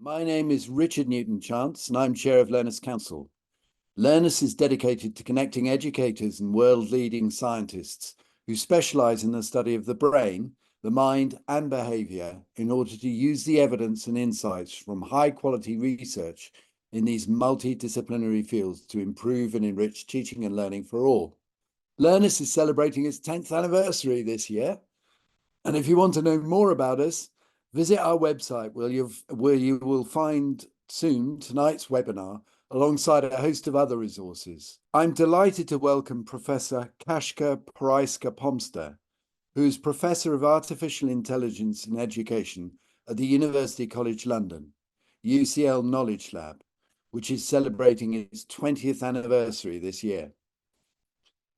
My name is Richard Newton-Chance, and I'm Chair of Learnus Council. Learnus is dedicated to connecting educators and world-leading scientists who specialise in the study of the brain, the mind, and behaviour in order to use the evidence and insights from high-quality research in these multidisciplinary fields to improve and enrich teaching and learning for all. Learnus is celebrating its 10th anniversary this year, and if you want to know more about us, visit our website where you will find soon tonight's webinar alongside a host of other resources. I'm delighted to welcome Professor Kaśka Porayska-Pomsta, who is Professor of Artificial Intelligence in Education at the University College London, UCL Knowledge Lab, which is celebrating its 20th anniversary this year.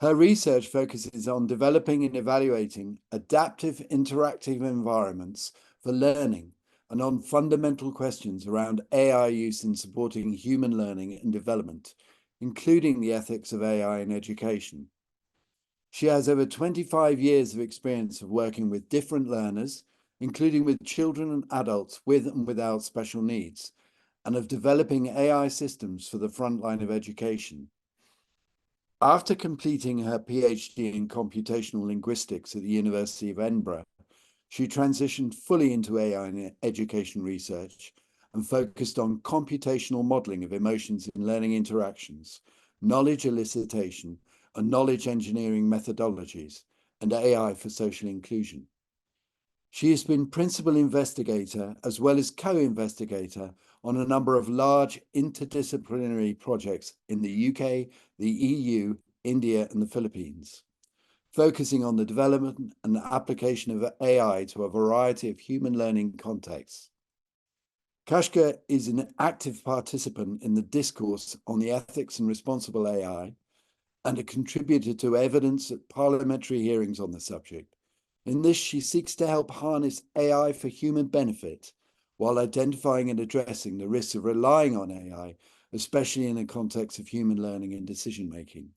Her research focuses on developing and evaluating adaptive interactive environments for learning and on fundamental questions around AI use in supporting human learning and development, including the ethics of AI in education. She has over 25 years of experience of working with different learners, including with children and adults with and without special needs, and of developing AI systems for the front line of education. After completing her PhD in computational linguistics at the University of Edinburgh, she transitioned fully into AI in education research and focused on computational modeling of emotions in learning interactions, knowledge elicitation, and knowledge engineering methodologies, and AI for social inclusion. She has been principal investigator as well as co-investigator on a number of large interdisciplinary projects in the UK, the EU, India, and the Philippines, focusing on the development and application of AI to a variety of human learning contexts. Kaśka is an active participant in the discourse on the ethics and responsible AI and a contributor to evidence at parliamentary hearings on the subject. In this, she seeks to help harness AI for human benefit while identifying and addressing the risks of relying on AI, especially in the context of human learning and decision-making.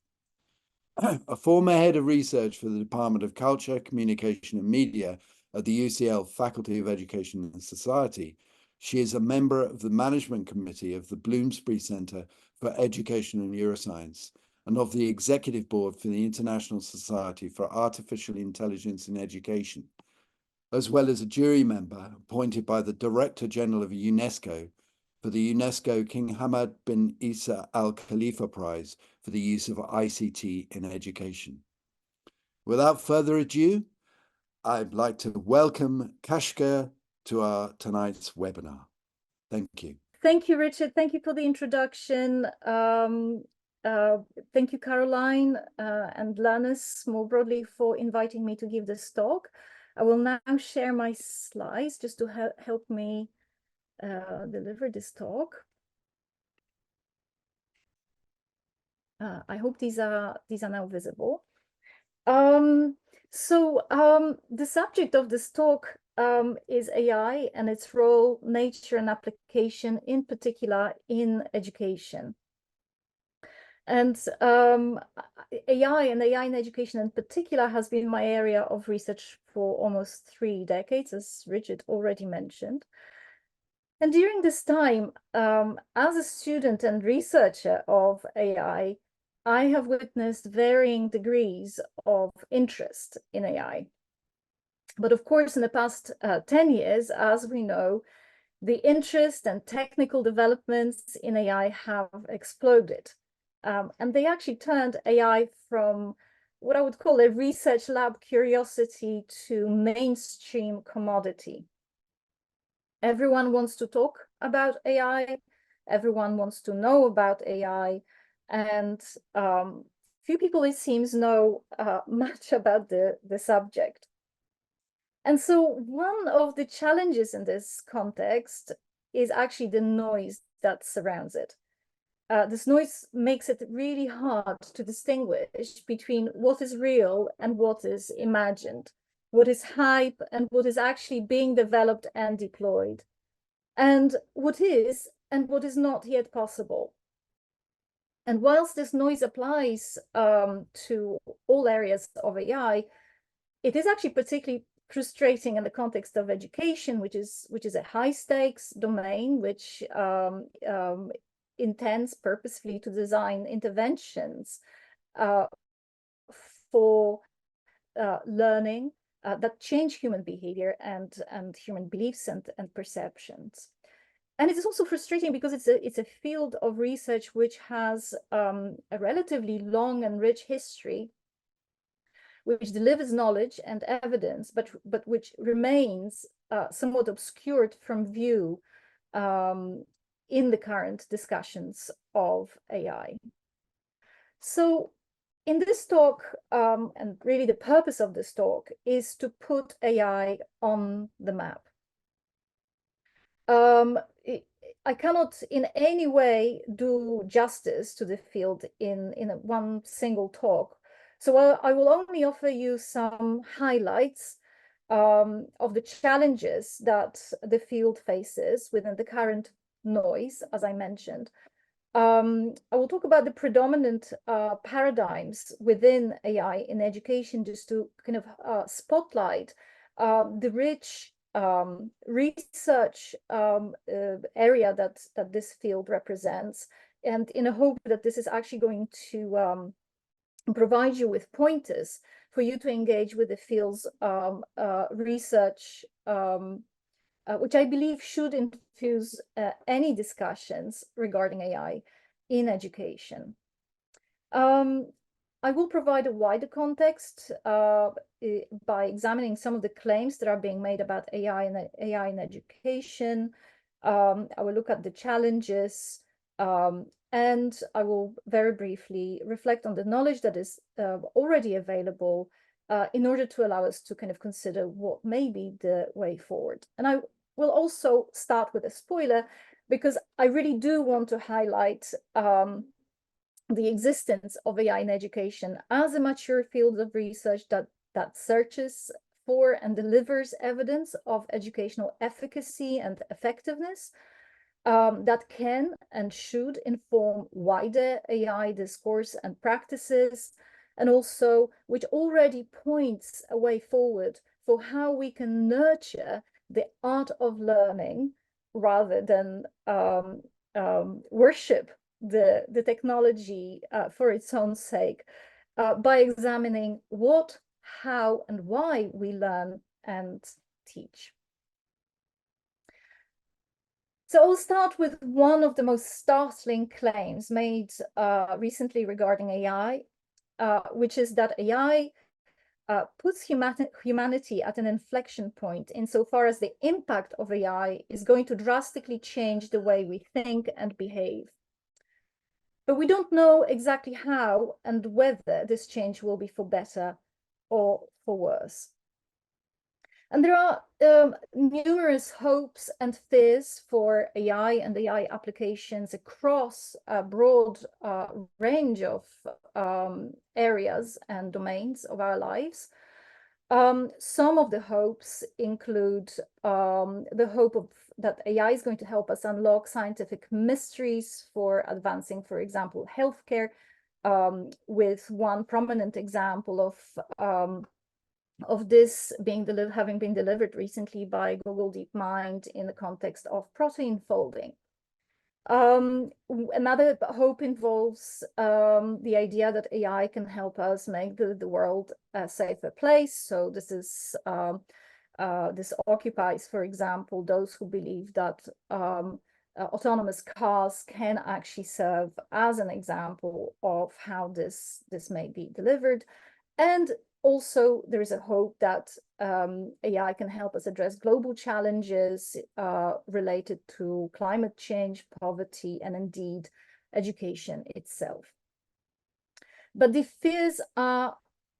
A former head of research for the Department of Culture, Communication and Media at the UCL Faculty of Education and Society, she is a member of the Management Committee of the Bloomsbury Centre for Education and Neuroscience and of the Executive Board for the International Society for Artificial Intelligence in Education, as well as a jury member appointed by the Director General of UNESCO for the UNESCO King Hamad bin Isa Al Khalifa Prize for the use of ICT in education. Without further ado, I'd like to welcome Kaśka to our tonight's webinar. Thank you. Thank you, Richard. Thank you for the introduction. Thank you, Caroline and Learnus, more broadly, for inviting me to give this talk. I will now share my slides just to help me deliver this talk. I hope these are now visible. The subject of this talk is AI and its role, nature, and application, in particular in education. And AI and AI in education in particular has been my area of research for almost 3 decades, as Richard already mentioned. And during this time, as a student and researcher of AI, I have witnessed varying degrees of interest in AI. But of course, in the past 10 years, as we know, the interest and technical developments in AI have exploded. And they actually turned AI from what I would call a research lab curiosity to mainstream commodity. Everyone wants to talk about AI. Everyone wants to know about AI. And few people, it seems, know much about the subject. And so one of the challenges in this context is actually the noise that surrounds it. This noise makes it really hard to distinguish between what is real and what is imagined, what is hype and what is actually being developed and deployed, and what is and what is not yet possible. And whilst this noise applies to all areas of AI, it is actually particularly frustrating in the context of education, which is a high stakes domain, which intends purposefully to design interventions for learning that change human behavior and human beliefs and perceptions. And it is also frustrating because it's a field of research which has a relatively long and rich history, which delivers knowledge and evidence, but which remains somewhat obscured from view in the current discussions of AI. So in this talk, and really the purpose of this talk is to put AI on the map. I cannot in any way do justice to the field in one single talk. So I will only offer you some highlights of the challenges that the field faces within the current noise, as I mentioned. I will talk about the predominant paradigms within AI in education, just to kind of spotlight the rich research area that this field represents, and in a hope that this is actually going to provide you with pointers for you to engage with the field's research, which I believe should infuse any discussions regarding AI in education. I will provide a wider context by examining some of the claims that are being made about AI in education. I will look at the challenges, and I will very briefly reflect on the knowledge that is already available in order to allow us to kind of consider what may be the way forward. And I will also start with a spoiler, because I really do want to highlight the existence of AI in education as a mature field of research that searches for and delivers evidence of educational efficacy and effectiveness, that can and should inform wider AI discourse and practices, and also which already points a way forward for how we can nurture the art of learning rather than worship the technology for its own sake, by examining what, how, and why we learn and teach. So I'll start with one of the most startling claims made recently regarding AI, which is that AI puts humanity at an inflection point insofar as the impact of AI is going to drastically change the way we think and behave. But we don't know exactly how and whether this change will be for better or for worse. And there are numerous hopes and fears for AI and AI applications across a broad range of areas and domains of our lives. Some of the hopes include the hope that AI is going to help us unlock scientific mysteries for advancing, for example, healthcare, with one prominent example of this having been delivered recently by Google DeepMind in the context of protein folding. Another hope involves the idea that AI can help us make the world a safer place. So this occupies, for example, those who believe that autonomous cars can actually serve as an example of how this may be delivered. And also, there is a hope that AI can help us address global challenges related to climate change, poverty, and indeed education itself. But the fears are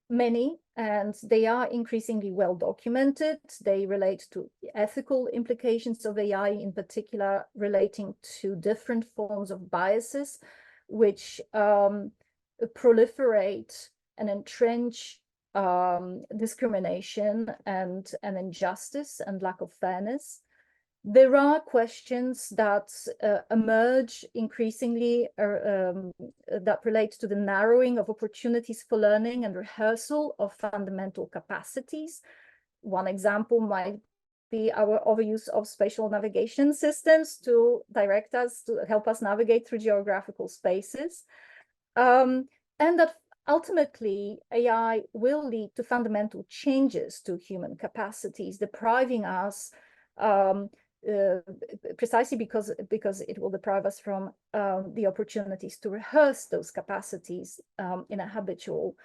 many, and they are increasingly well documented. They relate to ethical implications of AI, in particular relating to different forms of biases, which proliferate and entrench discrimination and injustice and lack of fairness. There are questions that emerge increasingly that relate to the narrowing of opportunities for learning and rehearsal of fundamental capacities, one example might be our overuse of spatial navigation systems to direct us, to help us navigate through geographical spaces. And that ultimately AI will lead to fundamental changes to human capacities, depriving us precisely because it will deprive us from the opportunities to rehearse those capacities in a habitual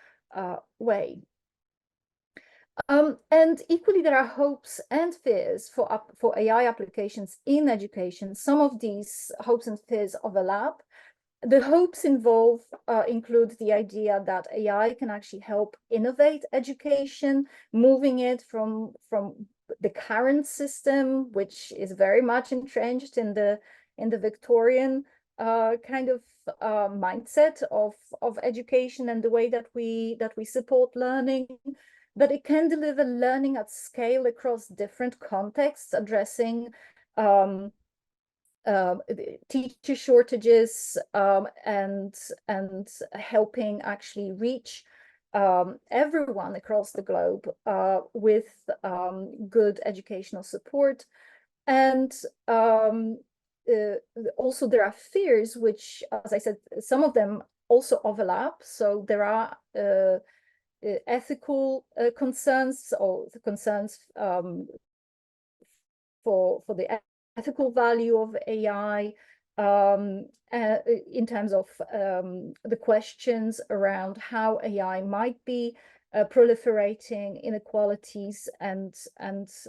way. And equally, there are hopes and fears for AI applications in education. Some of these hopes and fears overlap. The hopes include the idea that AI can actually help innovate education, moving it from the current system, which is very much entrenched in the Victorian kind of mindset of education and the way that we support learning. But it can deliver learning at scale across different contexts, addressing teacher shortages and helping actually reach everyone across the globe with good educational support. And also there are fears, which, as I said, some of them also overlap. So there are ethical concerns, or the concerns for the ethical value of AI in terms of the questions around how AI might be proliferating inequalities and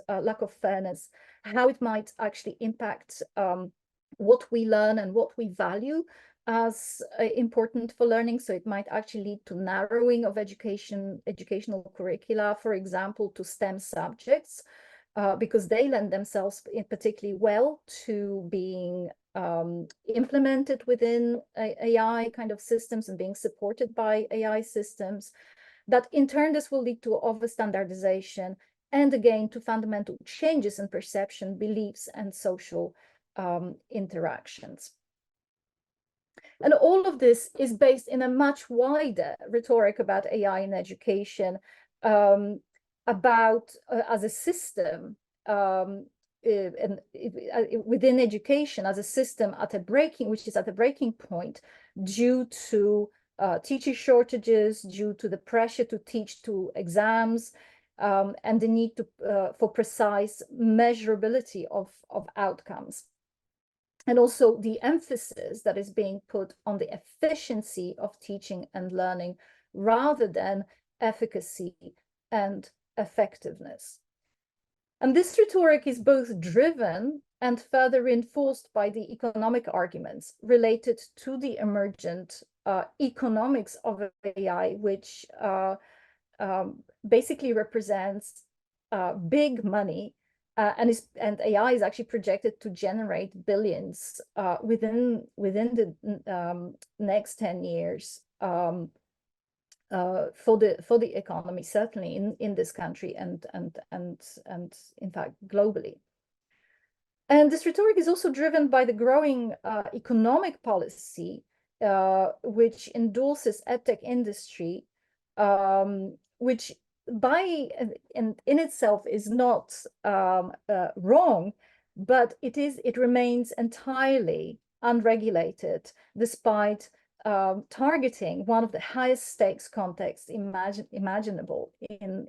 lack of fairness, how it might actually impact what we learn and what we value as important for learning. So it might actually lead to narrowing of educational curricula, for example, to STEM subjects, because they lend themselves particularly well to being implemented within AI kind of systems and being supported by AI systems. That in turn, this will lead to over-standardization and again to fundamental changes in perception, beliefs, and social interactions. And all of this is based in a much wider rhetoric about AI in education, about as a system and within education as a system which is at a breaking point due to teacher shortages, due to the pressure to teach to exams, and the need for precise measurability of outcomes. And also the emphasis that is being put on the efficiency of teaching and learning rather than efficacy and effectiveness. And this rhetoric is both driven and further reinforced by the economic arguments related to the emergent economics of AI, which basically represents big money. And AI is actually projected to generate billions within the next 10 years for the economy, certainly in this country and in fact globally. And this rhetoric is also driven by the growing economic policy which endorses edtech industry, which in itself is not wrong, but it remains entirely unregulated, despite targeting one of the highest stakes contexts imaginable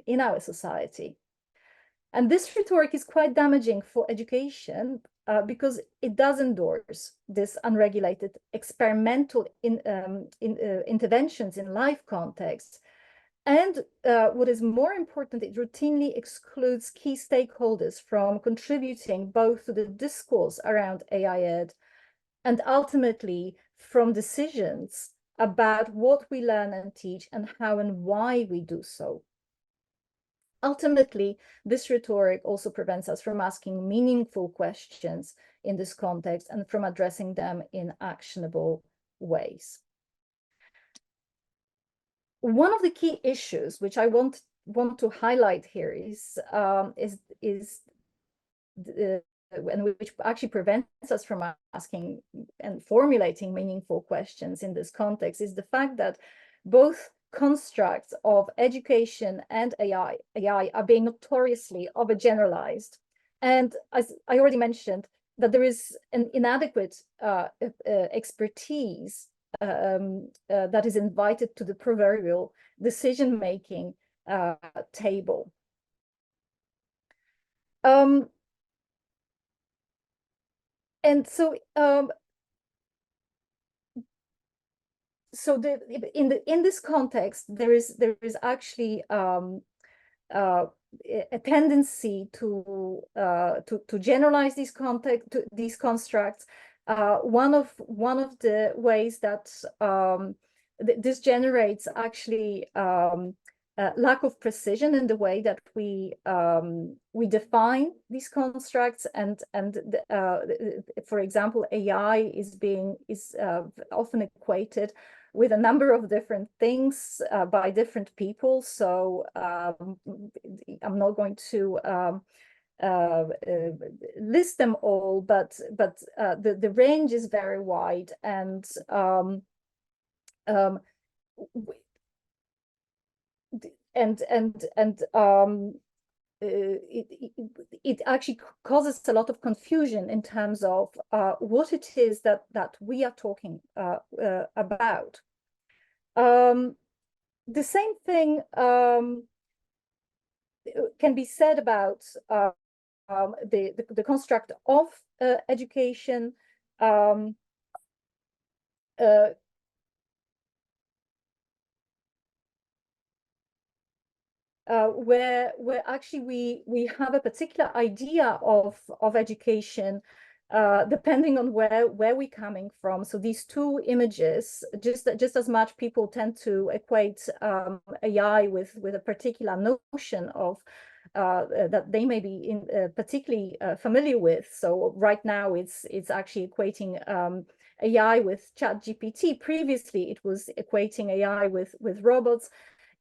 in our society. And this rhetoric is quite damaging for education because it does endorse this unregulated experimental interventions in life contexts. And what is more important, it routinely excludes key stakeholders from contributing both to the discourse around AI ed and ultimately from decisions about what we learn and teach and how and why we do so. Ultimately, this rhetoric also prevents us from asking meaningful questions in this context and from addressing them in actionable ways. One of the key issues which I want to highlight here is and which actually prevents us from asking and formulating meaningful questions in this context is the fact that both constructs of education and AI are being notoriously overgeneralized. And as I already mentioned, that there is an inadequate expertise that is invited to the proverbial decision-making table. And so in this context, there is actually a tendency to generalize these constructs. One of the ways that this generates actually lack of precision in the way that we define these constructs, and for example, AI is often equated with a number of different things by different people. So I'm not going to list them all, but the range is very wide, and it actually causes a lot of confusion in terms of what it is that we are talking about. The same thing can be said about the construct of education. Where actually we have a particular idea of education depending on where we're coming from. So these two images, just as much people tend to equate AI with a particular notion of that they may be particularly familiar with. So right now it's actually equating AI with ChatGPT. Previously it was equating AI with robots.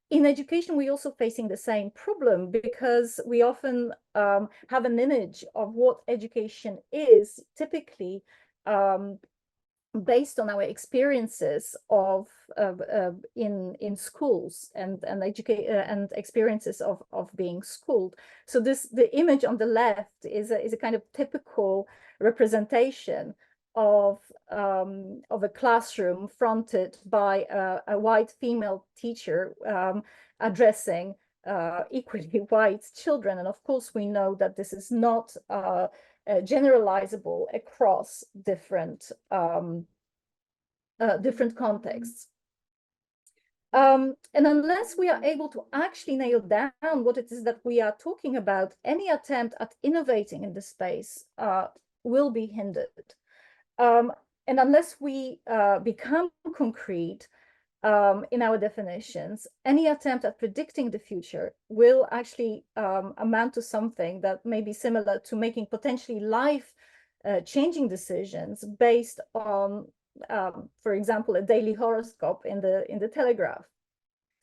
In education, we're also facing the same problem, because we often have an image of what education is, typically based on our experiences of in schools and experiences of being schooled. So the image on the left is a kind of typical representation of a classroom fronted by a white female teacher addressing equally white children. And of course, we know that this is not generalizable across different contexts. And unless we are able to actually nail down what it is that we are talking about, any attempt at innovating in this space will be hindered. And unless we become concrete in our definitions, any attempt at predicting the future will actually amount to something that may be similar to making potentially life-changing decisions based on, for example, a daily horoscope in the Telegraph.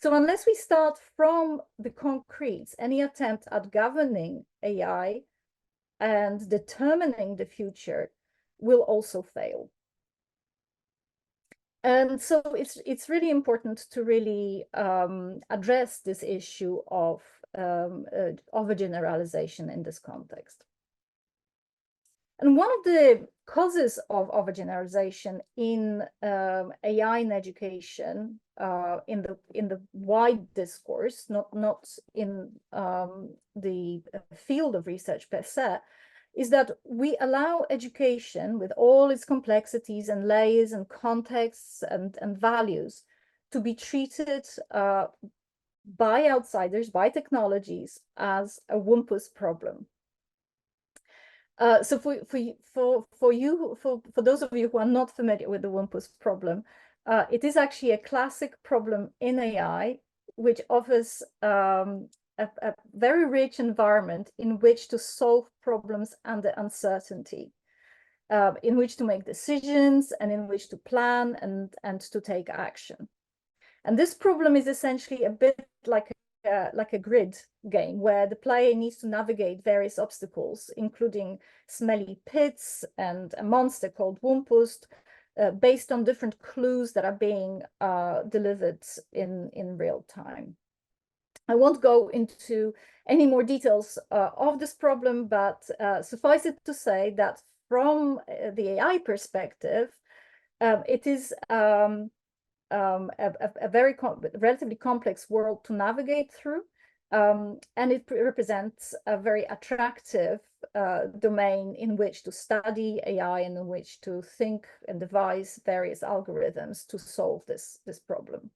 So unless we start from the concretes, any attempt at governing AI and determining the future will also fail. And so it's really important to really address this issue of overgeneralization in this context. And one of the causes of overgeneralization in AI in education, in the wide discourse, not in the field of research per se, is that we allow education with all its complexities and layers and contexts and values to be treated by outsiders, by technologies, as a wumpus problem. So for those of you who are not familiar with the wumpus problem, it is actually a classic problem in AI, which offers a very rich environment in which to solve problems under uncertainty, in which to make decisions and in which to plan and to take action. And this problem is essentially a bit like a grid game, where the player needs to navigate various obstacles, including smelly pits and a monster called Wumpus, based on different clues that are being delivered in real time. I won't go into any more details of this problem, but suffice it to say that from the AI perspective, it is a very relatively complex world to navigate through, and it represents a very attractive domain in which to study AI and in which to think and devise various algorithms to solve this problem.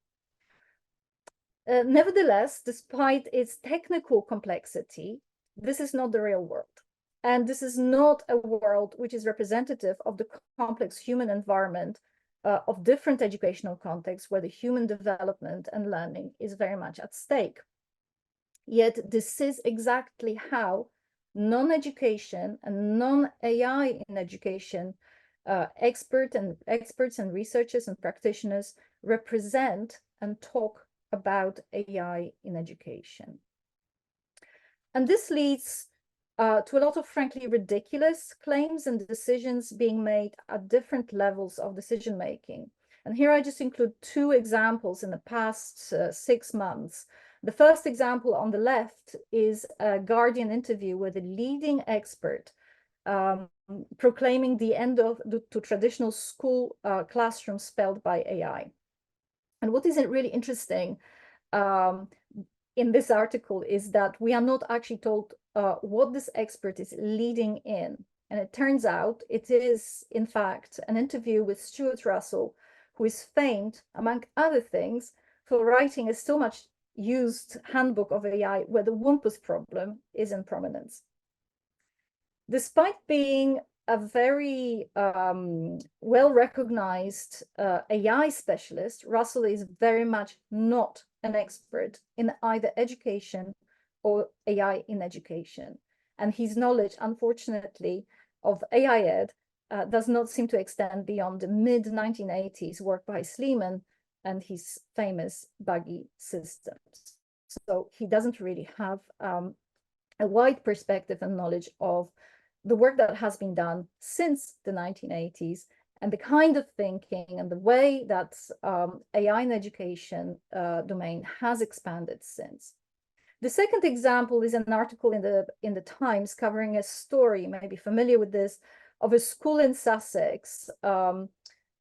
Nevertheless, despite its technical complexity, this is not the real world. And this is not a world which is representative of the complex human environment of different educational contexts where the human development and learning is very much at stake. Yet this is exactly how non-education and non-AI in education experts and researchers and practitioners represent and talk about AI in education. And this leads to a lot of frankly ridiculous claims and decisions being made at different levels of decision making. And here I just include two examples in the past 6 months. The first example on the left is a Guardian interview with a leading expert proclaiming the end of to traditional school classrooms spelled by AI. And what is really interesting in this article is that we are not actually told what this expert is leading in. And it turns out it is, in fact, an interview with Stuart Russell, who is famed, among other things, for writing a so much used handbook of AI where the WUMPUS problem is in prominence. Despite being a very well-recognized AI specialist, Russell is very much not an expert in either education or AI in education. And his knowledge, unfortunately, of AI ed does not seem to extend beyond the mid-1980s work by Sleeman and his famous buggy systems. So he doesn't really have a wide perspective and knowledge of the work that has been done since the 1980s and the kind of thinking and the way that AI in education domain has expanded since. The second example is an article in the Times covering a story, you may be familiar with this, of a school in Sussex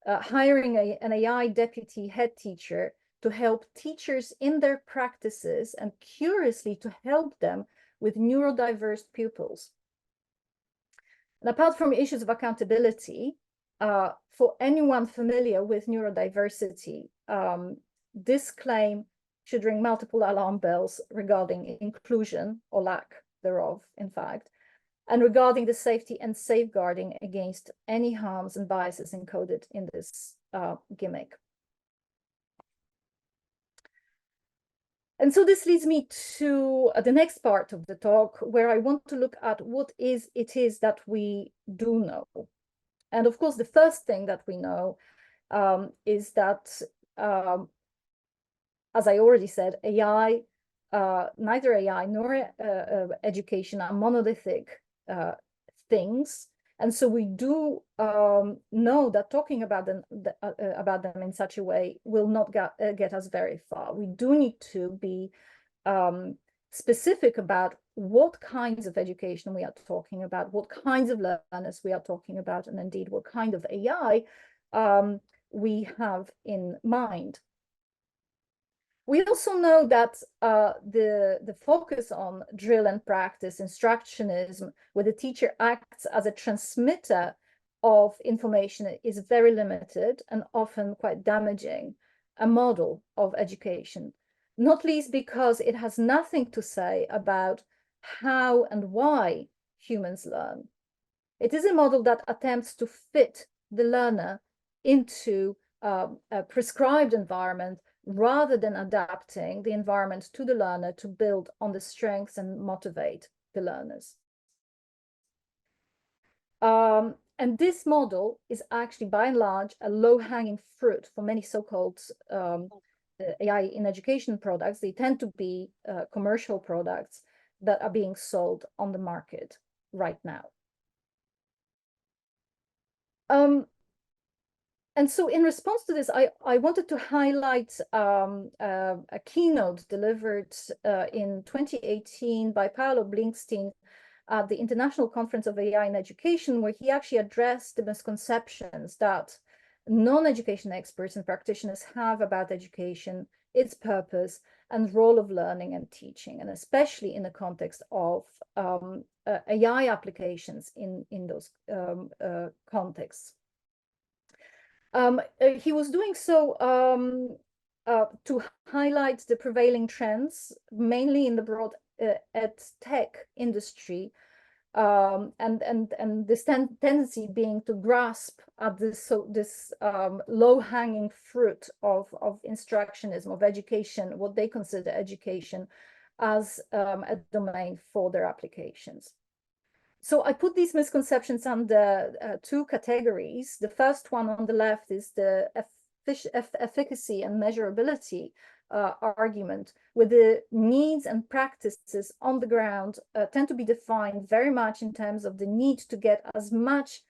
hiring an AI deputy head teacher to help teachers in their practices and curiously to help them with neurodiverse pupils. And apart from issues of accountability, for anyone familiar with neurodiversity, this claim should ring multiple alarm bells regarding inclusion or lack thereof, in fact, and regarding the safety and safeguarding against any harms and biases encoded in this gimmick. And so this leads me to the next part of the talk, where I want to look at what it is that we do know. And of course, the first thing that we know is that, as I already said, AI, neither AI nor education are monolithic things. And so we do know that talking about them in such a way will not get us very far. We do need to be specific about what kinds of education we are talking about, what kinds of learners we are talking about, and indeed what kind of AI we have in mind. We also know that the focus on drill and practice instructionism, where the teacher acts as a transmitter of information, is very limited and often quite damaging a model of education, not least because it has nothing to say about how and why humans learn. It is a model that attempts to fit the learner into a prescribed environment rather than adapting the environment to the learner to build on the strengths and motivate the learners. And this model is actually, by and large, a low-hanging fruit for many so-called AI in education products. They tend to be commercial products that are being sold on the market right now. And so in response to this, I wanted to highlight a keynote delivered in 2018 by Paolo Blinkstein at the International Conference of AI in Education, where he actually addressed the misconceptions that non-education experts and practitioners have about education, its purpose, and role of learning and teaching, and especially in the context of AI applications in those contexts. He was doing so to highlight the prevailing trends, mainly in the broad ed tech industry, and this tendency being to grasp at this low-hanging fruit of instructionism, of education, what they consider education, as a domain for their applications. So I put these misconceptions under two categories. The first one on the left is the efficacy and measurability argument, where the needs and practices on the ground tend to be defined very much in terms of the need to get as much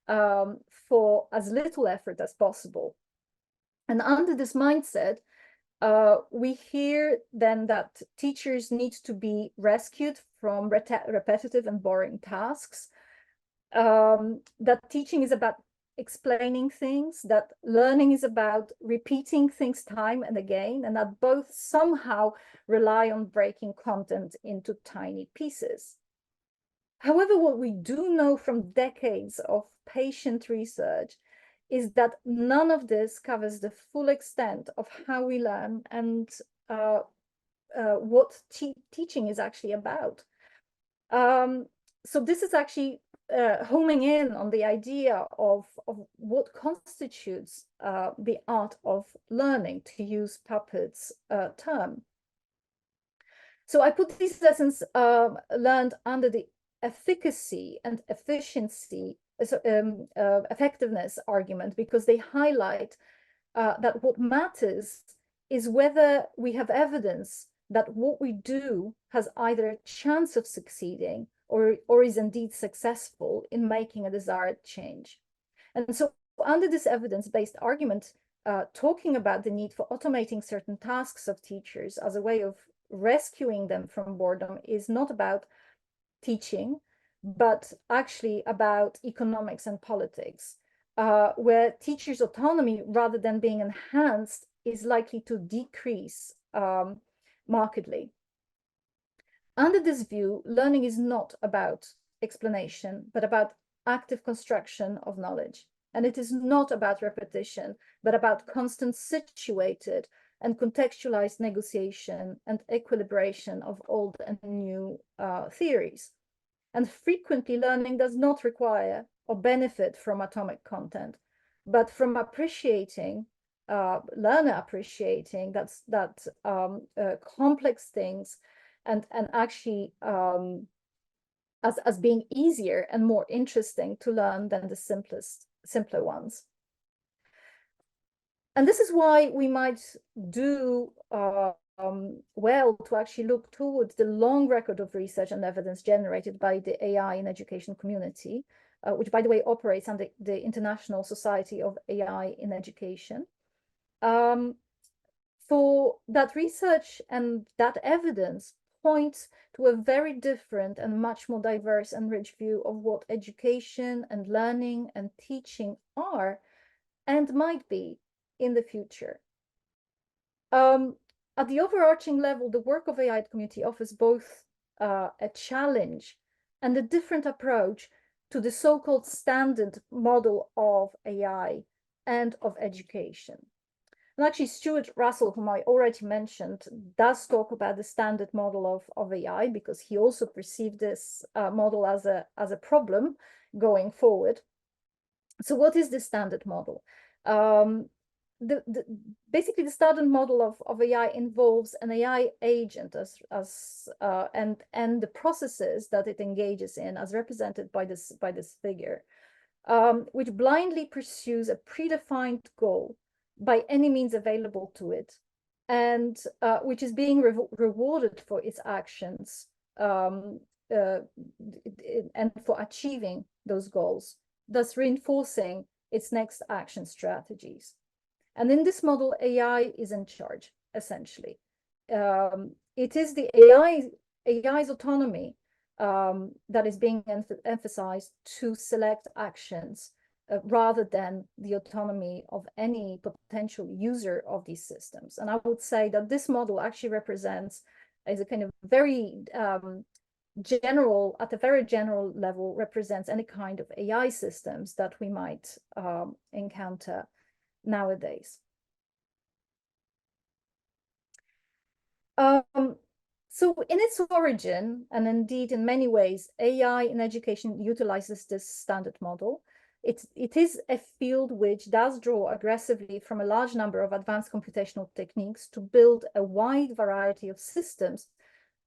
for as little effort as possible. And under this mindset, we hear then that teachers need to be rescued from repetitive and boring tasks, that teaching is about explaining things, that learning is about repeating things time and again, and that both somehow rely on breaking content into tiny pieces. However, what we do know from decades of patient research is that none of this covers the full extent of how we learn and what teaching is actually about. So this is actually homing in on the idea of what constitutes the art of learning, to use Puppet's term. So I put these lessons learned under the efficacy and efficiency, effectiveness argument, because they highlight that what matters is whether we have evidence that what we do has either a chance of succeeding or is indeed successful in making a desired change. And so under this evidence-based argument, talking about the need for automating certain tasks of teachers as a way of rescuing them from boredom is not about teaching, but actually about economics and politics, where teachers' autonomy, rather than being enhanced, is likely to decrease markedly. Under this view, learning is not about explanation, but about active construction of knowledge. And it is not about repetition, but about constant situated and contextualized negotiation and equilibration of old and new theories. And frequently, learning does not require or benefit from atomic content, but from appreciating, learner appreciating that complex things and actually as being easier and more interesting to learn than the simpler ones. And this is why we might do well to actually look towards the long record of research and evidence generated by the AI in education community, which, by the way, operates under the International Society of AI in Education. For that research and that evidence points to a very different and much more diverse and rich view of what education and learning and teaching are and might be in the future. At the overarching level, the work of AI community offers both a challenge and a different approach to the so-called standard model of AI and of education. And actually, Stuart Russell, whom I already mentioned, does talk about the standard model of AI, because he also perceived this model as a problem going forward. So what is the standard model? Basically, the standard model of AI involves an AI agent and the processes that it engages in, as represented by this figure, which blindly pursues a predefined goal by any means available to it, and which is being rewarded for its actions and for achieving those goals, thus reinforcing its next action strategies. And in this model, AI is in charge, essentially. It is the AI's autonomy that is being emphasized to select actions rather than the autonomy of any potential user of these systems. And I would say that this model actually represents, as a kind of very general, at a very general level, represents any kind of AI systems that we might encounter nowadays. So in its origin, and indeed in many ways, AI in education utilizes this standard model. It is a field which does draw aggressively from a large number of advanced computational techniques to build a wide variety of systems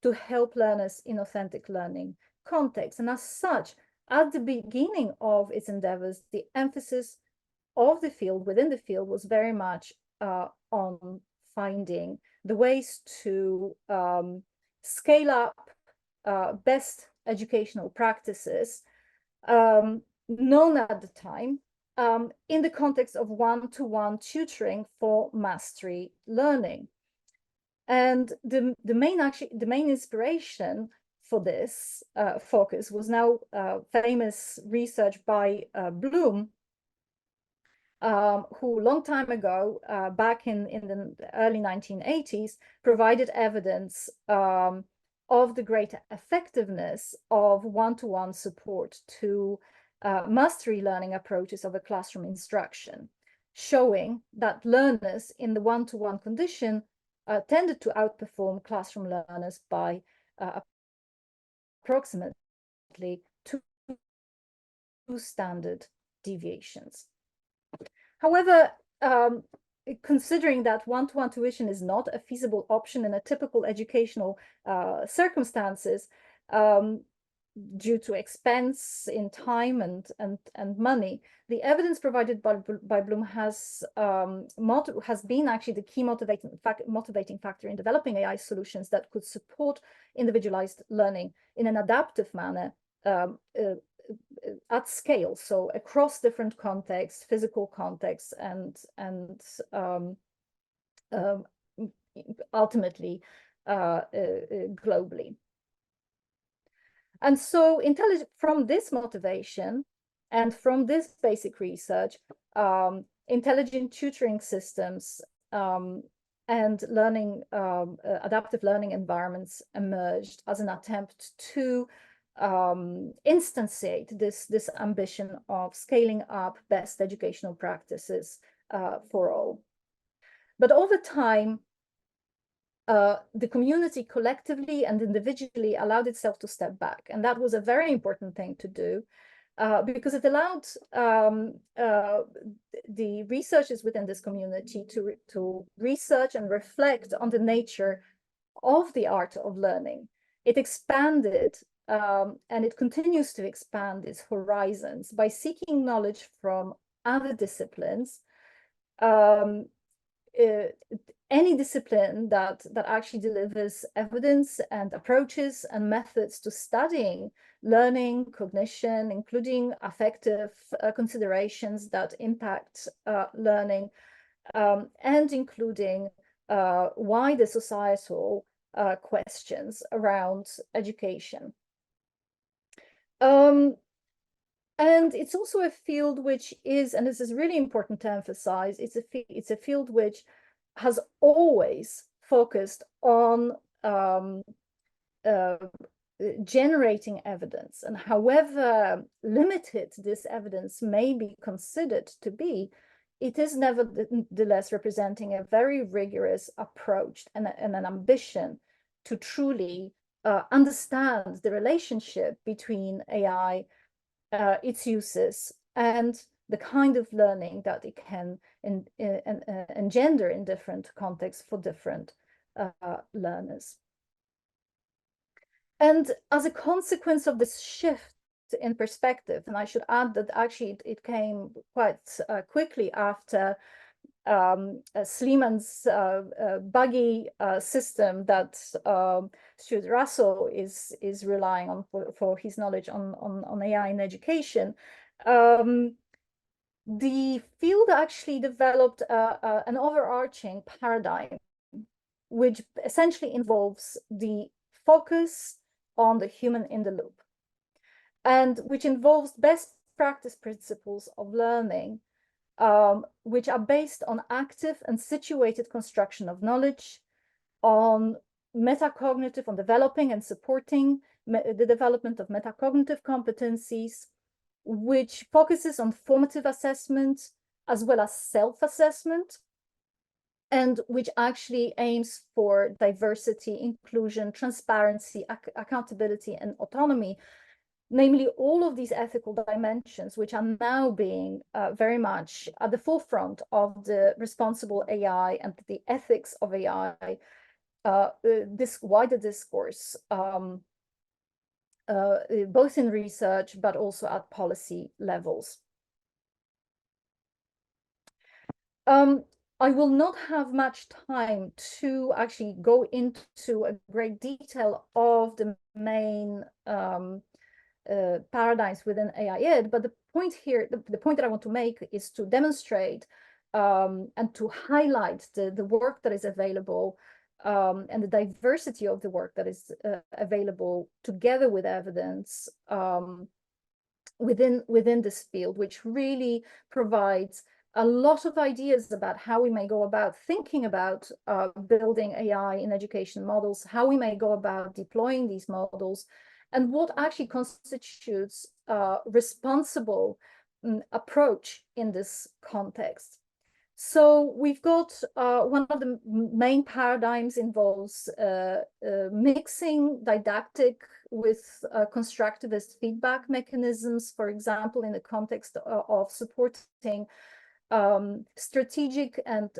to help learners in authentic learning contexts. And as such, at the beginning of its endeavors, the emphasis of the field, within the field, was very much on finding the ways to scale up best educational practices known at the time in the context of one-to-one tutoring for mastery learning. And the main inspiration for this focus was now famous research by Bloom, who a long time ago, back in the early 1980s, provided evidence of the great effectiveness of one-to-one support to mastery learning approaches of a classroom instruction, showing that learners in the one-to-one condition tended to outperform classroom learners by approximately 2 standard deviations. However, considering that one-to-one tuition is not a feasible option in a typical educational circumstances, due to expense in time and money, the evidence provided by Bloom has been actually the key motivating factor in developing AI solutions that could support individualized learning in an adaptive manner at scale, so across different contexts, physical contexts, and ultimately globally. And so from this motivation and from this basic research, intelligent tutoring systems and learning, adaptive learning environments emerged as an attempt to instantiate this ambition of scaling up best educational practices for all. But over time, the community collectively and individually allowed itself to step back. And that was a very important thing to do because it allowed the researchers within this community to research and reflect on the nature of the art of learning. It expanded and it continues to expand its horizons by seeking knowledge from other disciplines, any discipline that actually delivers evidence and approaches and methods to studying learning, cognition, including affective considerations that impact learning, and including wider societal questions around education. And it's also a field which is, and this is really important to emphasize, it's a field which has always focused on generating evidence. And however limited this evidence may be considered to be, it is nevertheless representing a very rigorous approach and an ambition to truly understand the relationship between AI, its uses, and the kind of learning that it can engender in different contexts for different learners. And as a consequence of this shift in perspective, and I should add that actually it came quite quickly after Sleeman's buggy system that Stuart Russell is relying on for his knowledge on AI in education. the field actually developed an overarching paradigm, which essentially involves the focus on the human in the loop, and which involves best practice principles of learning, which are based on active and situated construction of knowledge, on metacognitive, on developing and supporting the development of metacognitive competencies, which focuses on formative assessment as well as self-assessment, and which actually aims for diversity, inclusion, transparency, accountability, and autonomy, namely all of these ethical dimensions, which are now being very much at the forefront of the responsible AI and the ethics of AI, this wider discourse, both in research, but also at policy levels. I will not have much time to actually go into a great detail of the main paradigms within AI Ed, but the point here, the point that I want to make is to demonstrate and to highlight the work that is available and the diversity of the work that is available together with evidence within this field, which really provides a lot of ideas about how we may go about thinking about building AI in education models, how we may go about deploying these models, and what actually constitutes a responsible approach in this context. So we've got one of the main paradigms involves mixing didactic with constructivist feedback mechanisms, for example, in the context of supporting strategic and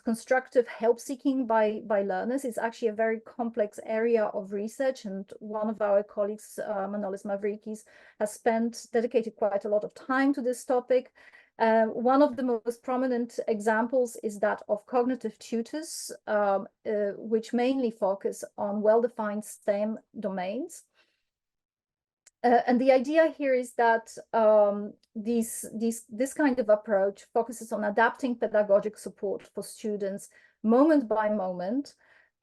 constructive help seeking by learners. Is actually a very complex area of research, and one of our colleagues, Manolis Mavridis, has dedicated quite a lot of time to this topic. One of the most prominent examples is that of cognitive tutors, which mainly focus on well-defined STEM domains. And the idea here is that this kind of approach focuses on adapting pedagogic support for students moment by moment,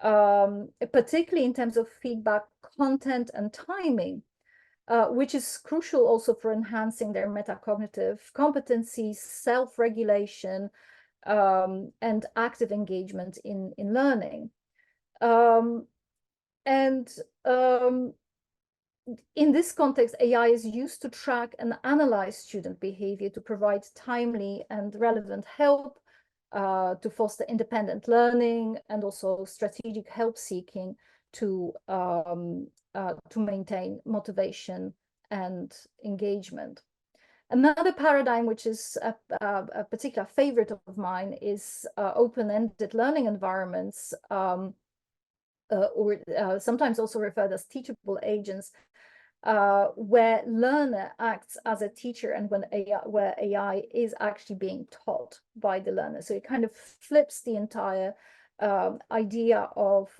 particularly in terms of feedback, content, and timing, which is crucial also for enhancing their metacognitive competencies, self-regulation, and active engagement in learning. In this context, AI is used to track and analyze student behavior to provide timely and relevant help, to foster independent learning, and also strategic help seeking to maintain motivation and engagement. Another paradigm, which is a particular favorite of mine, is open-ended learning environments, or sometimes also referred as teachable agents, where learner acts as a teacher and where AI is actually being taught by the learner. So it kind of flips the entire idea of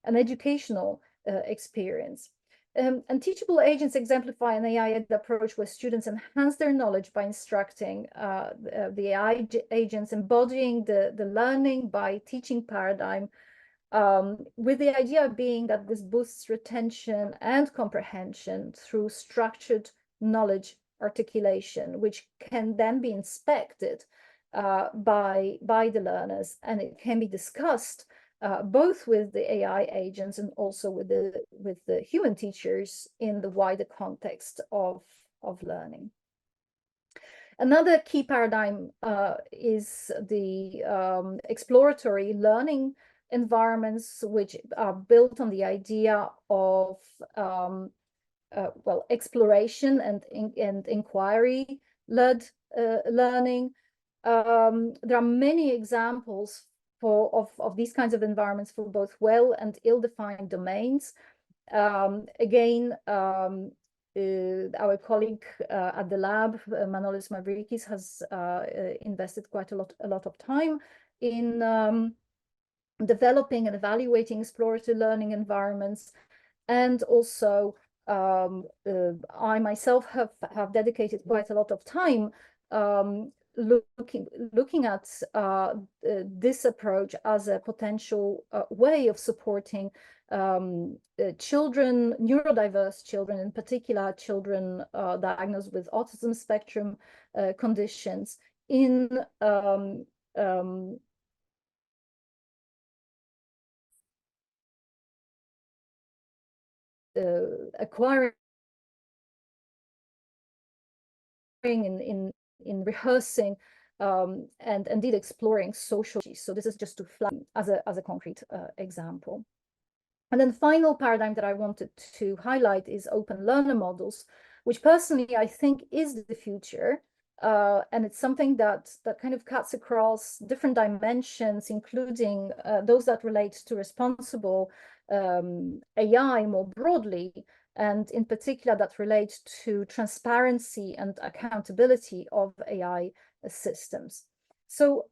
an educational experience. And teachable agents exemplify an AI approach where students enhance their knowledge by instructing the AI agents, embodying the learning by teaching paradigm, with the idea being that this boosts retention and comprehension through structured knowledge articulation, which can then be inspected by the learners, and it can be discussed both with the AI agents and also with the human teachers in the wider context of learning. Another key paradigm is the exploratory learning environments, which are built on the idea of well, exploration and inquiry-led learning. There are many examples of these kinds of environments for both well and ill-defined domains. Again, our colleague at the lab, Manolis Mavridis, has invested quite a lot of time in developing and evaluating exploratory learning environments, and also I myself have dedicated quite a lot of time looking at this approach as a potential way of supporting children, neurodiverse children, in particular children diagnosed with autism spectrum conditions, in acquiring, in rehearsing, and indeed exploring social. So this is just to flag as a concrete example. And then the final paradigm that I wanted to highlight is open learner models, which personally I think is the future. And it's something that kind of cuts across different dimensions, including those that relate to responsible AI more broadly, and in particular that relate to transparency and accountability of AI systems. So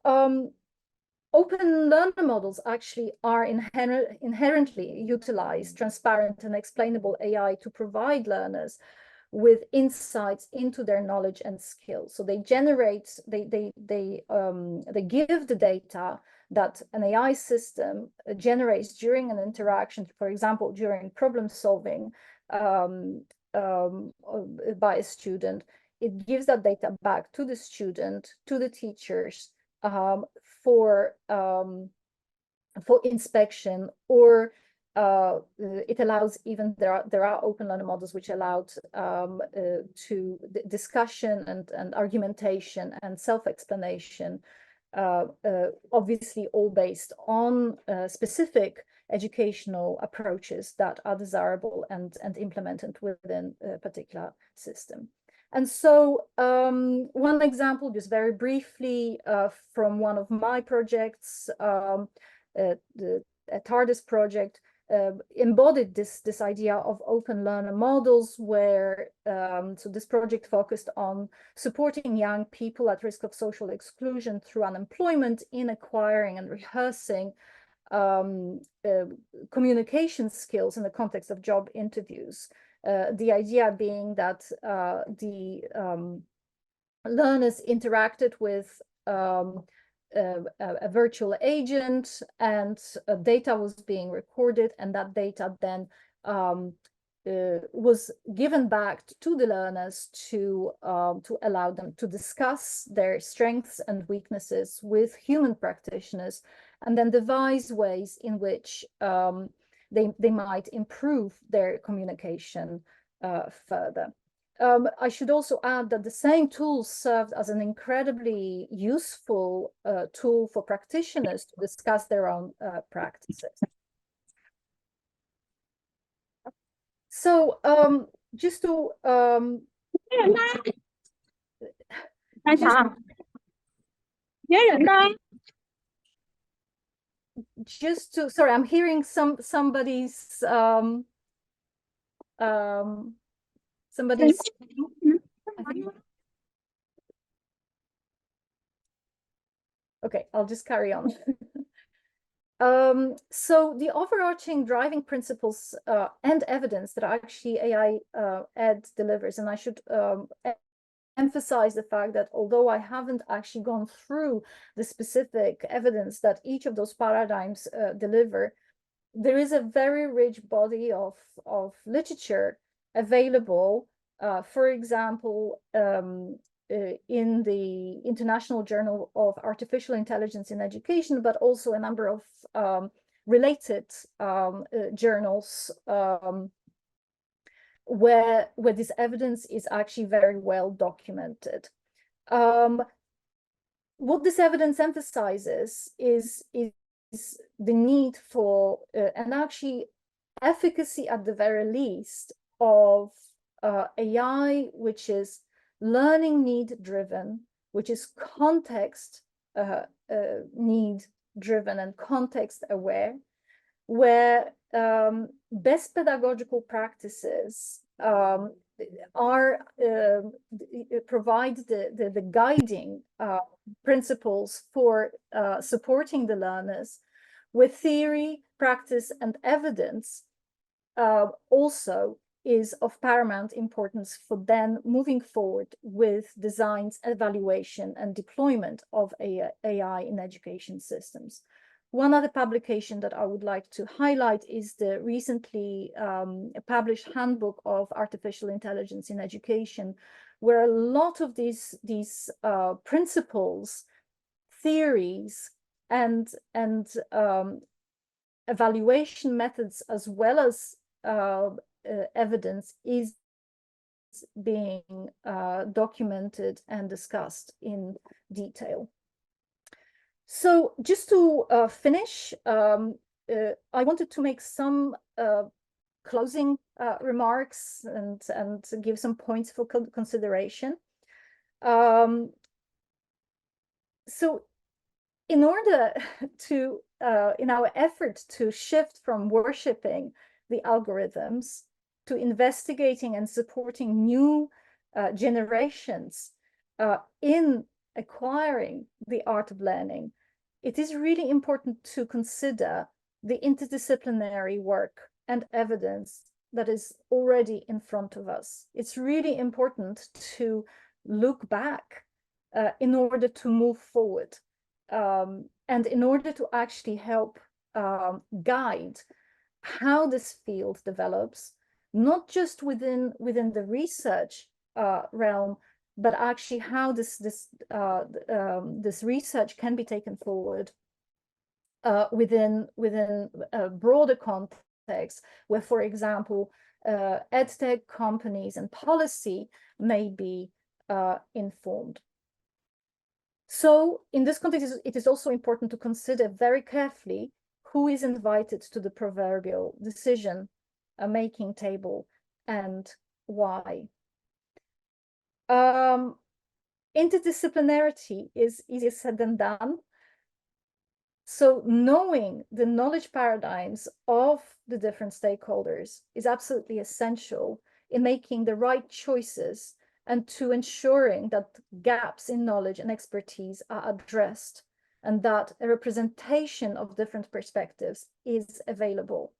open learner models actually are inherently utilize transparent and explainable AI to provide learners with insights into their knowledge and skills. So they generate, they give the data that an AI system generates during an interaction, for example, during problem solving by a student. It gives that data back to the student, to the teachers, for inspection, or it allows, even there are open learner models which allowed to discussion and argumentation and self-explanation, obviously all based on specific educational approaches that are desirable and implemented within a particular system. And so one example, just very briefly, from one of my projects, the TARDIS project, embodied this idea of open learner models, where so this project focused on supporting young people at risk of social exclusion through unemployment in acquiring and rehearsing communication skills in the context of job interviews. The idea being that the learners interacted with a virtual agent, and data was being recorded, and that data then was given back to the learners to allow them to discuss their strengths and weaknesses with human practitioners, and then devise ways in which they might improve their communication further. I should also add that the same tool served as an incredibly useful tool for practitioners to discuss their own practices. So just to sorry, I'm hearing somebody's okay, I'll just carry on. So the overarching driving principles and evidence that actually AI Ed delivers, and I should emphasize the fact that although I haven't actually gone through the specific evidence that each of those paradigms deliver, there is a very rich body of literature available, for example, in the International Journal of Artificial Intelligence in Education, but also a number of related journals where this evidence is actually very well documented. What this evidence emphasizes is the need for and actually efficacy, at the very least, of AI which is learning need driven, which is context need driven and context aware, where best pedagogical practices provide the guiding principles for supporting the learners, with theory, practice, and evidence also is of paramount importance for then moving forward with designs, evaluation, and deployment of AI in education systems. One other publication that I would like to highlight is the recently published Handbook of Artificial Intelligence in Education, where a lot of these principles, theories, and evaluation methods, as well as evidence, is being documented and discussed in detail. So just to finish, I wanted to make some closing remarks and give some points for consideration. So in order to, in our effort to shift from worshipping the algorithms to investigating and supporting new generations in acquiring the art of learning, it is really important to consider the interdisciplinary work and evidence that is already in front of us. It's really important to look back in order to move forward, and in order to actually help guide how this field develops, not just within the research realm, but actually how this research can be taken forward within a broader context, where, for example, edtech companies and policy may be informed. So in this context, it is also important to consider very carefully who is invited to the proverbial decision-making table and why. Interdisciplinarity is easier said than done. So knowing the knowledge paradigms of the different stakeholders is absolutely essential in making the right choices and to ensuring that gaps in knowledge and expertise are addressed and that a representation of different perspectives is available.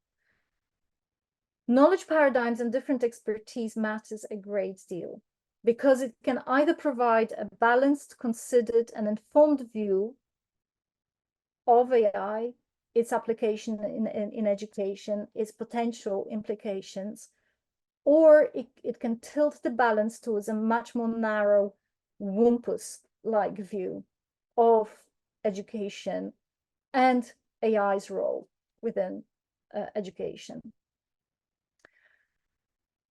Knowledge paradigms and different expertise matters a great deal because it can either provide a balanced, considered, and informed view of AI, its application in education, its potential implications, or it can tilt the balance towards a much more narrow, WUMPUS-like view of education and AI's role within education.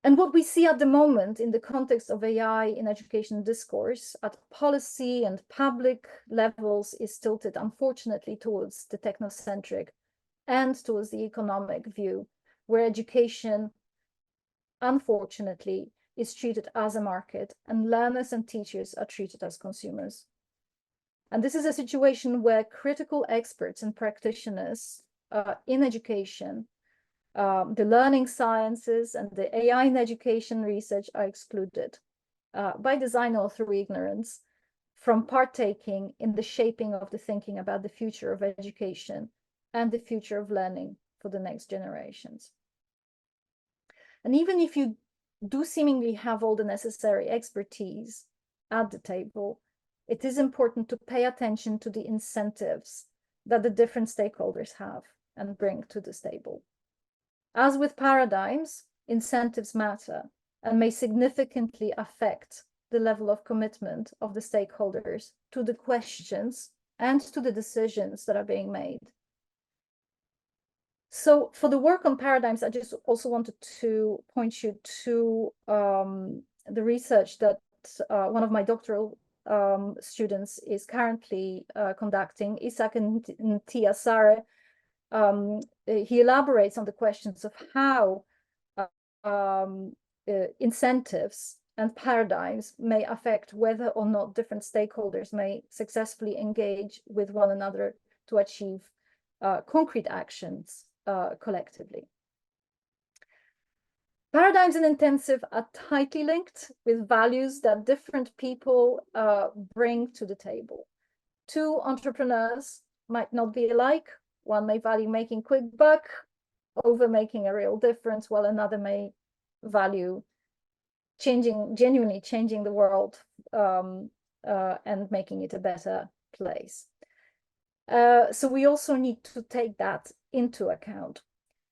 And what we see at the moment in the context of AI in education discourse at policy and public levels is tilted, unfortunately, towards the technocentric and towards the economic view, where education, unfortunately, is treated as a market and learners and teachers are treated as consumers. And this is a situation where critical experts and practitioners in education, the learning sciences and the AI in education research are excluded by design or through ignorance from partaking in the shaping of the thinking about the future of education and the future of learning for the next generations. And even if you do seemingly have all the necessary expertise at the table, it is important to pay attention to the incentives that the different stakeholders have and bring to this table. As with paradigms, incentives matter and may significantly affect the level of commitment of the stakeholders to the questions and to the decisions that are being made. So for the work on paradigms, I just also wanted to point you to the research that one of my doctoral students is currently conducting, Isak and Tia Sare. He elaborates on the questions of how incentives and paradigms may affect whether or not different stakeholders may successfully engage with one another to achieve concrete actions collectively. Paradigms in intensive are tightly linked with values that different people bring to the table. Two entrepreneurs might not be alike. One may value making quick buck over making a real difference, while another may value genuinely changing the world, and making it a better place. So we also need to take that into account.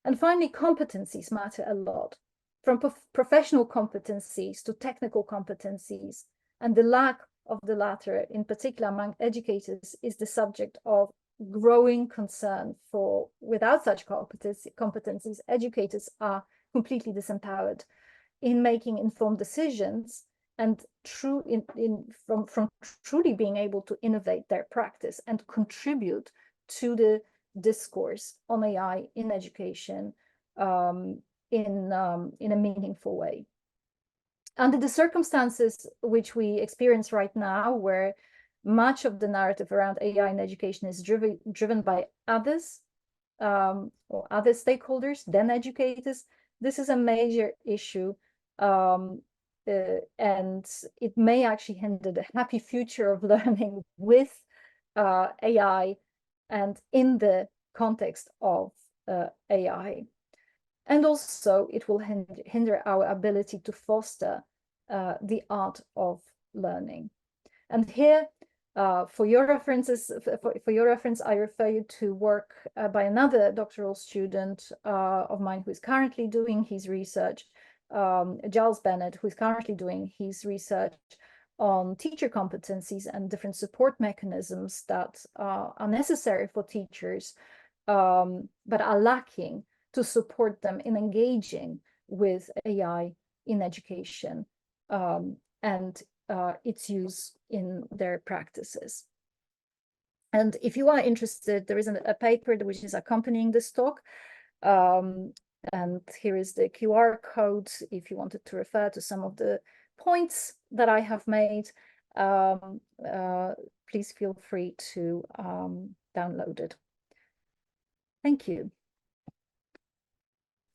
And finally, competencies matter a lot, from professional competencies to technical competencies, and the lack of the latter, in particular among educators, is the subject of growing concern. For without such competencies, educators are completely disempowered in making informed decisions and from truly being able to innovate their practice and contribute to the discourse on AI in education in a meaningful way. Under the circumstances which we experience right now, where much of the narrative around AI in education is driven by others or other stakeholders than educators, this is a major issue, and it may actually hinder the happy future of learning with AI and in the context of AI. And also it will hinder our ability to foster the art of learning. And here, for your reference, I refer you to work by another doctoral student of mine who is currently doing his research, Giles Bennett, who is currently doing his research on teacher competencies and different support mechanisms that are necessary for teachers, but are lacking to support them in engaging with AI in education and its use in their practices. And if you are interested, there is a paper which is accompanying this talk. And here is the QR code if you wanted to refer to some of the points that I have made. Please feel free to download it. Thank you.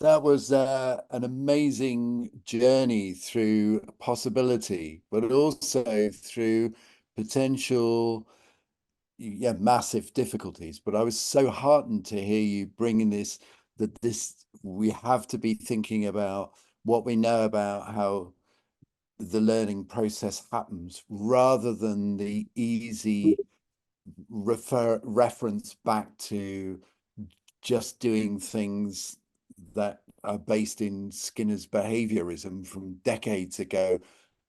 That was an amazing journey through possibility, but also through potential, massive difficulties. But I was so heartened to hear you bringing this, we have to be thinking about what we know about how the learning process happens, rather than the easy reference back to just doing things that are based in Skinner's behaviorism from decades ago,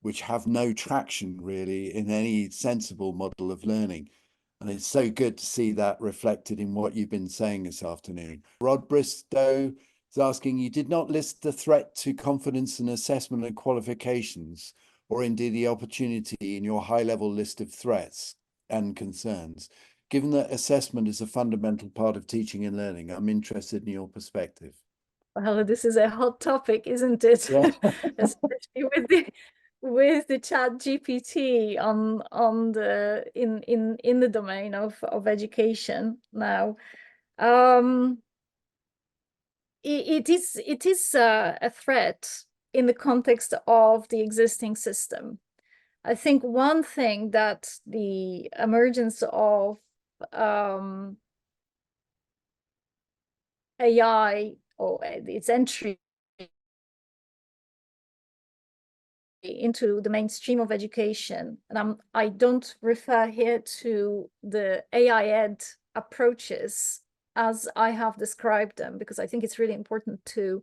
which have no traction really in any sensible model of learning. And it's so good to see that reflected in what you've been saying this afternoon. Rod Bristow is asking, you did not list the threat to confidence and assessment and qualifications, or indeed the opportunity in your high-level list of threats and concerns. Given that assessment is a fundamental part of teaching and learning, I'm interested in your perspective. Well, this is a hot topic, isn't it? Yeah. Especially with the ChatGPT in the domain of education now. It is a threat in the context of the existing system. I think one thing that the emergence of AI or its entry into the mainstream of education, and I don't refer here to the AI ed approaches as I have described them, because I think it's really important to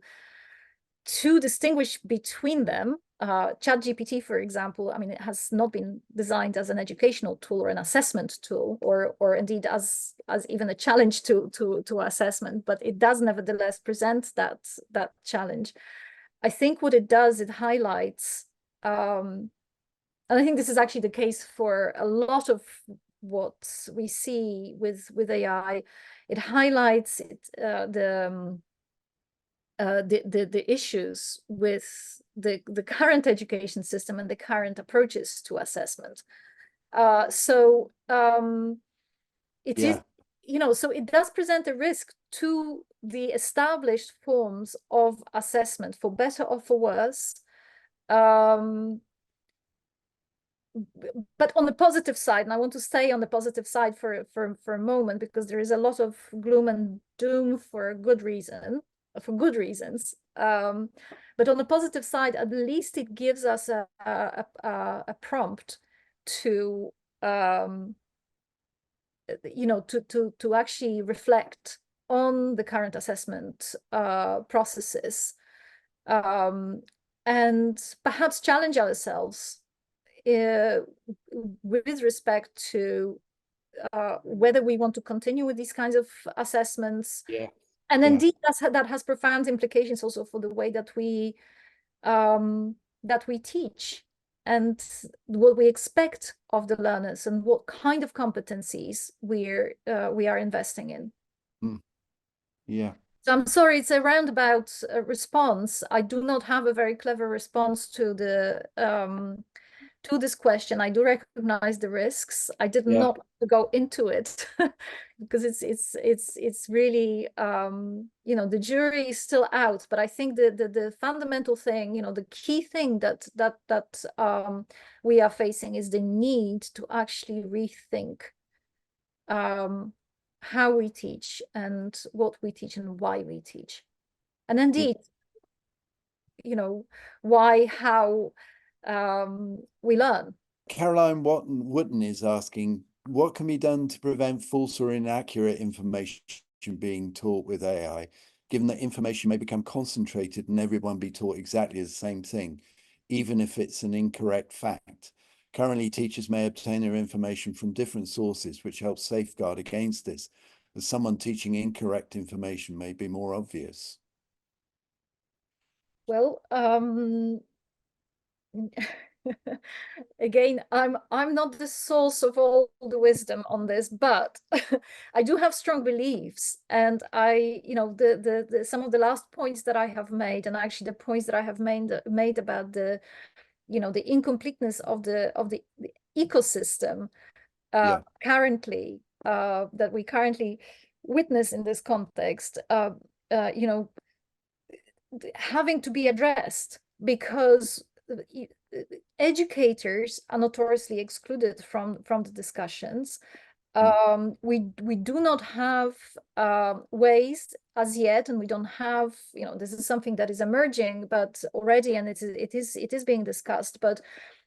distinguish between them. ChatGPT, for example, I mean, it has not been designed as an educational tool or an assessment tool, or indeed as even a challenge to assessment, but it does nevertheless present that challenge. I think what it does, it highlights, and I think this is actually the case for a lot of what we see with AI. It highlights the issues with the current education system and the current approaches to assessment. So it is, so it does present a risk to the established forms of assessment, for better or for worse. But on the positive side, and I want to stay on the positive side for a moment, because there is a lot of gloom and doom for good reasons. But But on the positive side, at least it gives us a prompt to to actually reflect on the current assessment processes, and perhaps challenge ourselves with respect to whether we want to continue with these kinds of assessments. Yeah. And indeed, that has profound implications also for the way that we teach, and what we expect of the learners, and what kind of competencies we are investing in. Yeah. So I'm sorry, it's a roundabout response. I do not have a very clever response to the to this question. I do recognize the risks. I did not go into it because it's really the jury is still out. But I think the fundamental thing, the key thing that we are facing is the need to actually rethink how we teach and what we teach and why we teach, and indeed, why, how we learn. Caroline Wooden is asking, what can be done to prevent false or inaccurate information being taught with AI, given that information may become concentrated and everyone be taught exactly the same thing, even if it's an incorrect fact? Currently, teachers may obtain their information from different sources, which helps safeguard against this, as someone teaching incorrect information may be more obvious. Well, again, I'm not the source of all the wisdom on this, but I do have strong beliefs, and the some of the last points that I have made, and actually the points that I have made about the the incompleteness of the ecosystem currently that we currently witness in this context, having to be addressed, because educators are notoriously excluded from the discussions. We do not have ways as yet, and we don't have, this is something that is emerging, but already, and it is being discussed, but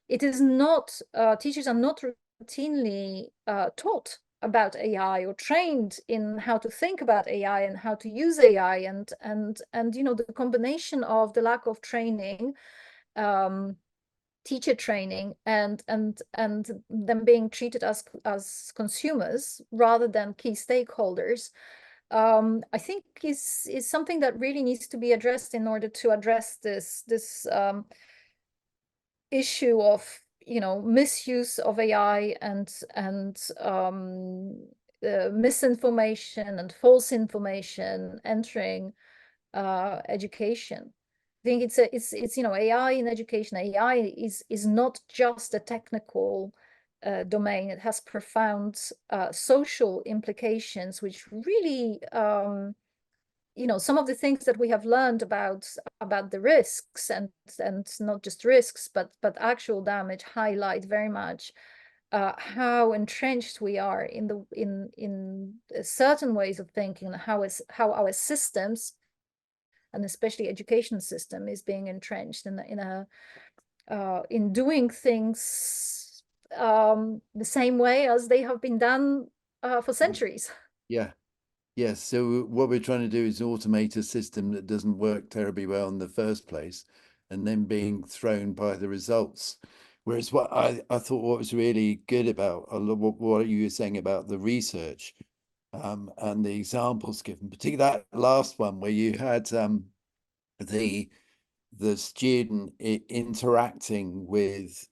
it is not, teachers are not routinely taught about AI or trained in how to think about AI and how to use AI, and the combination of the lack of training, teacher training, and them being treated as consumers rather than key stakeholders, I think is something that really needs to be addressed in order to address this issue of misuse of AI and misinformation and false information entering education. I think it's AI in education. AI is not just a technical domain. It has profound social implications, which really some of the things that we have learned about the risks, and not just risks, but actual damage, highlight very much how entrenched we are in certain ways of thinking, and how our systems, and especially education system, is being entrenched in doing things the same way as they have been done for centuries. Yeah. Yes, so what we're trying to do is automate a system that doesn't work terribly well in the first place, and then being thrown by the results. Whereas what I thought what was really good about what you were saying about the research and the examples given, particularly that last one where you had the student interacting with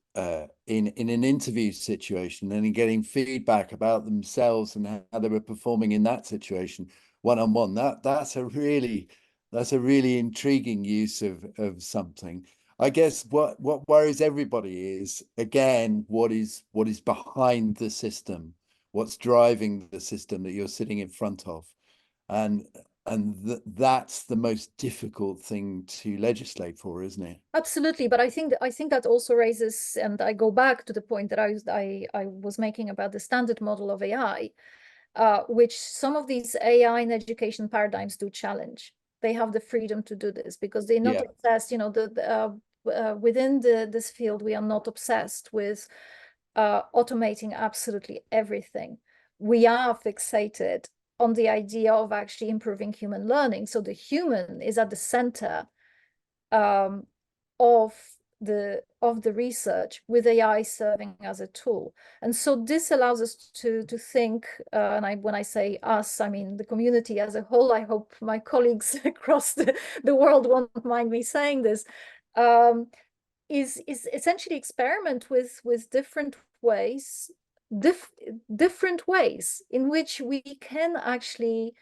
in an interview situation and getting feedback about themselves and how they were performing in that situation one-on-one. That's a really intriguing use of something. I guess what worries everybody is, again, what is behind the system, what's driving the system that you're sitting in front of, and that's the most difficult thing to legislate for, isn't it? Absolutely, but I think that also raises, and I go back to the point that I was making about the standard model of AI, which some of these AI in education paradigms do challenge. they have the freedom to do this, because they're not Yeah. obsessed, you know, within this field, we are not obsessed with automating absolutely everything. We are fixated on the idea of actually improving human learning. So the human is at the center of the research, with AI serving as a tool. And so this allows us to think, and when I say us, I mean the community as a whole. I hope my colleagues across the world won't mind me saying this, is essentially experiment with different ways, different ways in which we can actually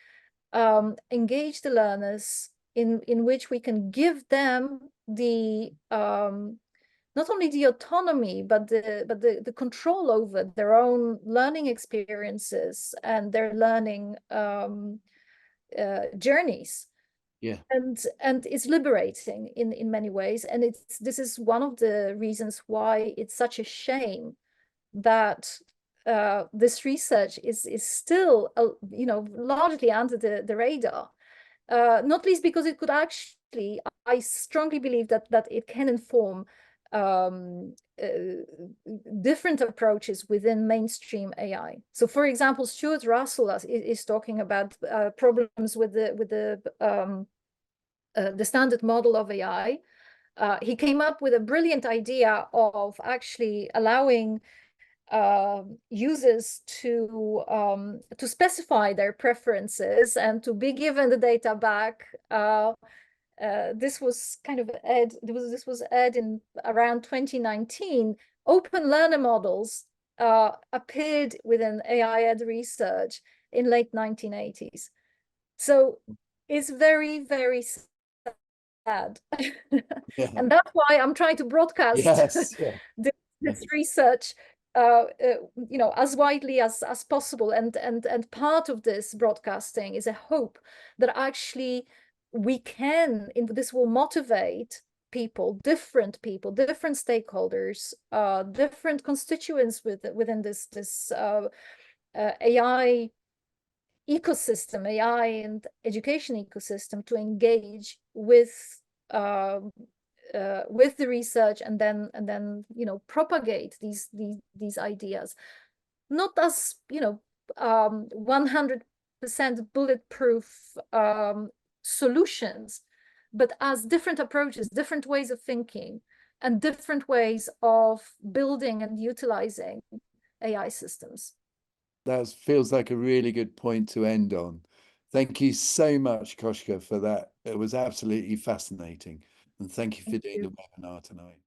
engage the learners, in which we can give them the not only the autonomy, but the control over their own learning experiences and their learning journeys. Yeah. And it's liberating in many ways. And this is one of the reasons why it's such a shame that this research is still, you know, largely under the radar. Not least because it could actually, I strongly believe that it can inform different approaches within mainstream AI. So, for example, Stuart Russell is talking about problems with the standard model of AI. He came up with a brilliant idea of actually allowing users to specify their preferences and to be given the data back. This was kind of this was aired in around 2019. Open learner models appeared within AI ed research in late 1980s. So it's very, very sad. Yeah. And that's why I'm trying to broadcast Yes. Yeah. this research you know, as widely as possible. And part of this broadcasting is a hope that actually we can, this will motivate people, different stakeholders, different constituents within this AI ecosystem, AI and education ecosystem, to engage with the research, and then you know, propagate these ideas, not as, you know, 100% bulletproof solutions, but as different approaches, different ways of thinking, and different ways of building and utilizing AI systems. That feels like a really good point to end on. Thank you so much, Kaśka, for that. It was absolutely fascinating. And thank you for doing the webinar tonight.